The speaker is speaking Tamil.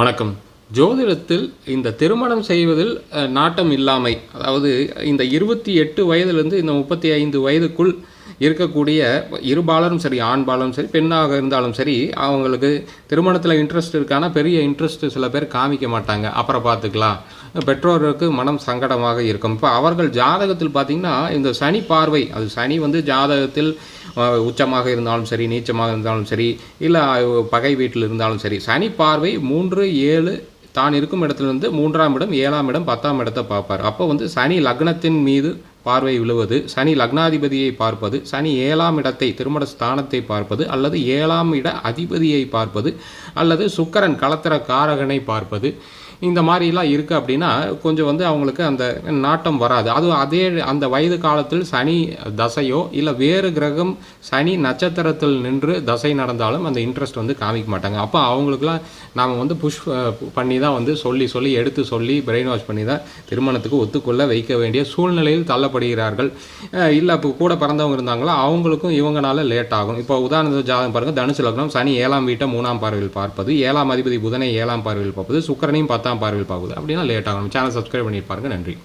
வணக்கம். ஜோதிடத்தில் இந்த திருமணம் செய்வதில் நாட்டம் இல்லாமை, அதாவது இந்த 28 வயதிலிருந்து இந்த 35 வயதுக்குள் இருக்கக்கூடிய இருபாலரும் சரி, ஆண் பாலரும் சரி, பெண்ணாக இருந்தாலும் சரி, அவங்களுக்கு திருமணத்தில் இன்ட்ரெஸ்ட் இருக்கானா, பெரிய இன்ட்ரெஸ்ட் சில பேர் காமிக்க மாட்டாங்க. அப்புறம் பார்த்துக்கலாம். பெற்றோருக்கு மனம் சங்கடமாக இருக்கும். இப்போ அவர்கள் ஜாதகத்தில் பார்த்திங்கன்னா, இந்த சனி பார்வை, அது சனி ஜாதகத்தில் உச்சமாக இருந்தாலும் சரி, நீச்சமாக இருந்தாலும் சரி, இல்லை பகை வீட்டில் இருந்தாலும் சரி, சனி பார்வை 3, 7 தான் இருக்கும் இடத்துலேருந்து 3ஆம் இடம், 7ஆம் இடம், 10ஆம் இடத்தை பார்ப்பார். அப்போ சனி லக்னத்தின் மீது பார்வை விழுவது, சனி லக்னாதிபதியை பார்ப்பது, சனி 7ஆம் இடத்தை திருமண ஸ்தானத்தை பார்ப்பது, அல்லது 7ஆம் இட அதிபதியை பார்ப்பது, அல்லது சுக்கிரன் களத்திர காரகனை பார்ப்பது, இந்த மாதிரிலாம் இருக்குது. அப்படின்னா கொஞ்சம் அவங்களுக்கு அந்த நாட்டம் வராது. அதுவும் அதே அந்த வயது காலத்தில் சனி தசையோ இல்லை வேறு கிரகம் சனி நட்சத்திரத்தில் நின்று தசை நடந்தாலும் அந்த இன்ட்ரெஸ்ட் காமிக்க மாட்டாங்க. அப்போ அவங்களுக்குலாம் நாம் புஷ் பண்ணி தான் சொல்லி சொல்லி எடுத்து சொல்லி பிரெயின் வாஷ் பண்ணி தான் திருமணத்துக்கு ஒத்துக்கொள்ள வைக்க வேண்டிய சூழ்நிலையில் தள்ளப்படுகிறார்கள். இல்லை இப்போ கூட பிறந்தவங்க இருந்தாங்களோ அவங்களுக்கும் இவங்கனால லேட் ஆகும். இப்போ உதாரணத்துக்கு ஜாதகம் பாருங்கள். தனுசு லக்னம், சனி 7ஆம் வீட்டை 3ஆம் பார்வையில் பார்ப்பது, 7ஆம் அதிபதி புதனை 7ஆம் பார்வையில் பார்ப்பது, சுக்கிரனையும் 10ஆம் பார்வையில் பார்ப்பது. அப்படின்னா லேட் ஆகும். சேனல் சப்ஸ்கிரைப் பண்ணிட்டு பாருங்கள். நன்றி.